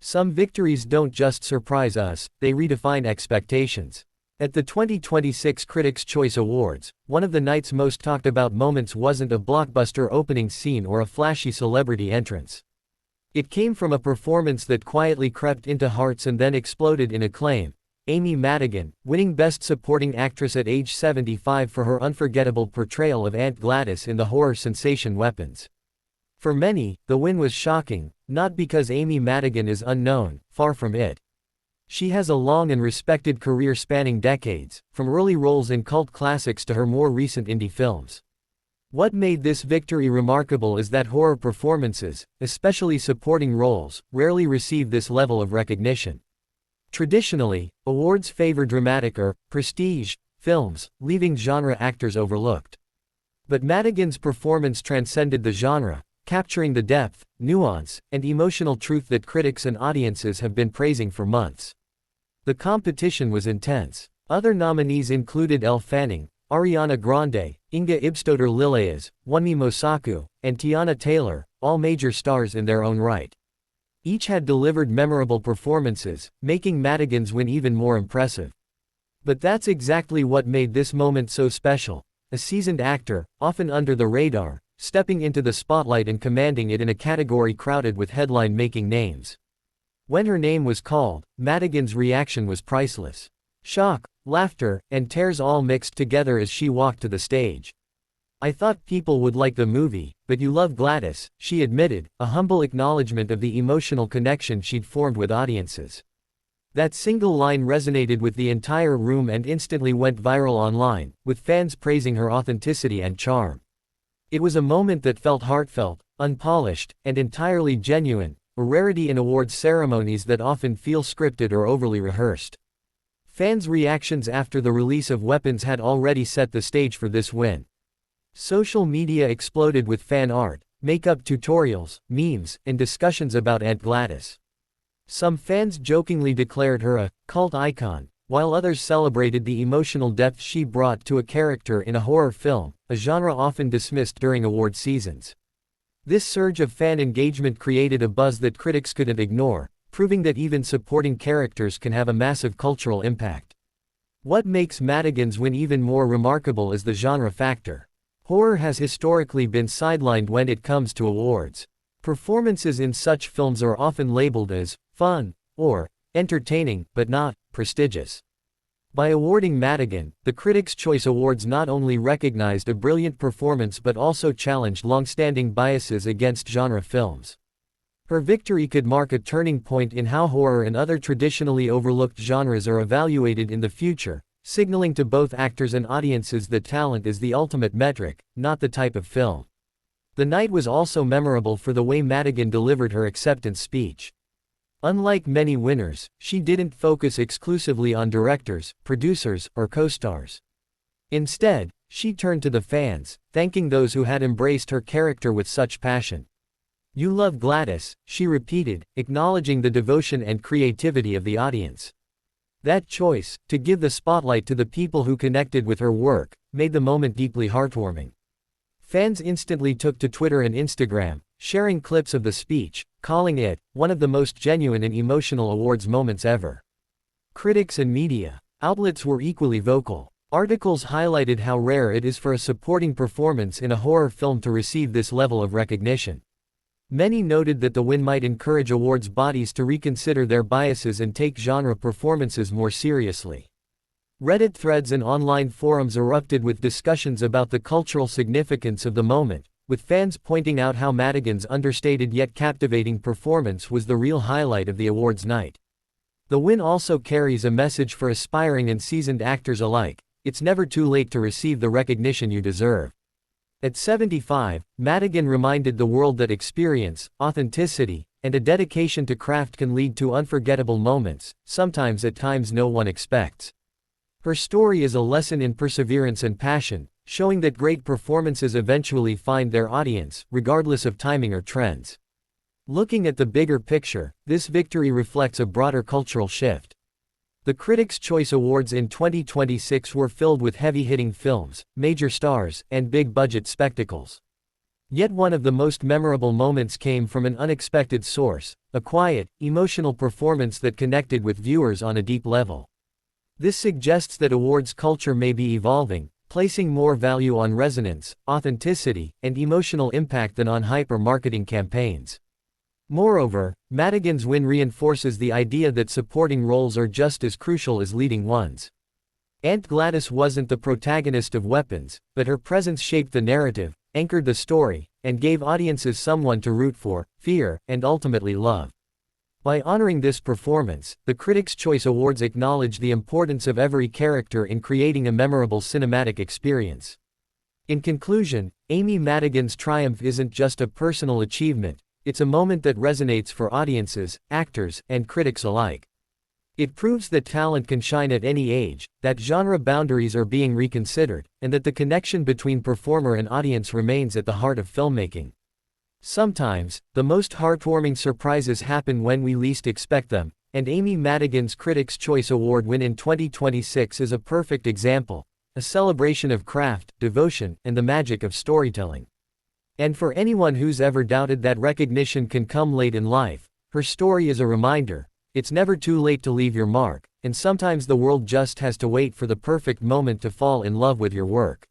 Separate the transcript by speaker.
Speaker 1: Some victories don't just surprise us, they redefine expectations. At the 2026 Critics' Choice Awards, one of the night's most talked about moments wasn't a blockbuster opening scene or a flashy celebrity entrance. It came from a performance that quietly crept into hearts and then exploded in acclaim. Amy Madigan, winning Best Supporting Actress at age 75 for her unforgettable portrayal of Aunt Gladys in the horror sensation Weapons. For many, the win was shocking, not because Amy Madigan is unknown, far from it. She has a long and respected career spanning decades, from early roles in cult classics to her more recent indie films. What made this victory remarkable is that horror performances, especially supporting roles, rarely receive this level of recognition. Traditionally, awards favor dramatic or prestige films, leaving genre actors overlooked. But Madigan's performance transcended the genre, capturing the depth, nuance, and emotional truth that critics and audiences have been praising for months. The competition was intense. Other nominees included Elle Fanning, Ariana Grande, Inga Ibstoder Lillias, Wunmi Mosaku, and Tiana Taylor, all major stars in their own right. Each had delivered memorable performances, making Madigan's win even more impressive. But that's exactly what made this moment so special. A seasoned actor, often under the radar, stepping into the spotlight and commanding it in a category crowded with headline-making names. When her name was called, Madigan's reaction was priceless. Shock, laughter, and tears all mixed together as she walked to the stage. "I thought people would like the movie, but you love Gladys," she admitted, a humble acknowledgement of the emotional connection she'd formed with audiences. That single line resonated with the entire room and instantly went viral online, with fans praising her authenticity and charm. It was a moment that felt heartfelt, unpolished, and entirely genuine, a rarity in awards ceremonies that often feel scripted or overly rehearsed. Fans' reactions after the release of Weapons had already set the stage for this win. Social media exploded with fan art, makeup tutorials, memes, and discussions about Aunt Gladys. Some fans jokingly declared her a cult icon, while others celebrated the emotional depth she brought to a character in a horror film, a genre often dismissed during award seasons. This surge of fan engagement created a buzz that critics couldn't ignore, proving that even supporting characters can have a massive cultural impact. What makes Madigan's win even more remarkable is the genre factor. Horror has historically been sidelined when it comes to awards. Performances in such films are often labeled as fun or entertaining, but not prestigious. By awarding Madigan, the Critics' Choice Awards not only recognized a brilliant performance but also challenged long-standing biases against genre films. Her victory could mark a turning point in how horror and other traditionally overlooked genres are evaluated in the future, signaling to both actors and audiences that talent is the ultimate metric, not the type of film. The night was also memorable for the way Madigan delivered her acceptance speech. Unlike many winners, she didn't focus exclusively on directors, producers, or co-stars. Instead, she turned to the fans, thanking those who had embraced her character with such passion. "You love Gladys," she repeated, acknowledging the devotion and creativity of the audience. That choice, to give the spotlight to the people who connected with her work, made the moment deeply heartwarming. Fans instantly took to Twitter and Instagram, sharing clips of the speech, calling it one of the most genuine and emotional awards moments ever. Critics and media outlets were equally vocal. Articles highlighted how rare it is for a supporting performance in a horror film to receive this level of recognition. Many noted that the win might encourage awards bodies to reconsider their biases and take genre performances more seriously. Reddit threads and online forums erupted with discussions about the cultural significance of the moment, with fans pointing out how Madigan's understated yet captivating performance was the real highlight of the awards night. The win also carries a message for aspiring and seasoned actors alike: it's never too late to receive the recognition you deserve. At 75, Madigan reminded the world that experience, authenticity, and a dedication to craft can lead to unforgettable moments, sometimes at times no one expects. Her story is a lesson in perseverance and passion, showing that great performances eventually find their audience, regardless of timing or trends. Looking at the bigger picture, this victory reflects a broader cultural shift. The Critics' Choice Awards in 2026 were filled with heavy-hitting films, major stars, and big-budget spectacles. Yet one of the most memorable moments came from an unexpected source, a quiet, emotional performance that connected with viewers on a deep level. This suggests that awards culture may be evolving, placing more value on resonance, authenticity, and emotional impact than on hype or marketing campaigns. Moreover, Madigan's win reinforces the idea that supporting roles are just as crucial as leading ones. Aunt Gladys wasn't the protagonist of Weapons, but her presence shaped the narrative, anchored the story, and gave audiences someone to root for, fear, and ultimately love. By honoring this performance, the Critics' Choice Awards acknowledge the importance of every character in creating a memorable cinematic experience. In conclusion, Amy Madigan's triumph isn't just a personal achievement, it's a moment that resonates for audiences, actors, and critics alike. It proves that talent can shine at any age, that genre boundaries are being reconsidered, and that the connection between performer and audience remains at the heart of filmmaking. Sometimes, the most heartwarming surprises happen when we least expect them, and Amy Madigan's Critics' Choice Award win in 2026 is a perfect example, a celebration of craft, devotion, and the magic of storytelling. And for anyone who's ever doubted that recognition can come late in life, her story is a reminder. It's never too late to leave your mark, and sometimes the world just has to wait for the perfect moment to fall in love with your work.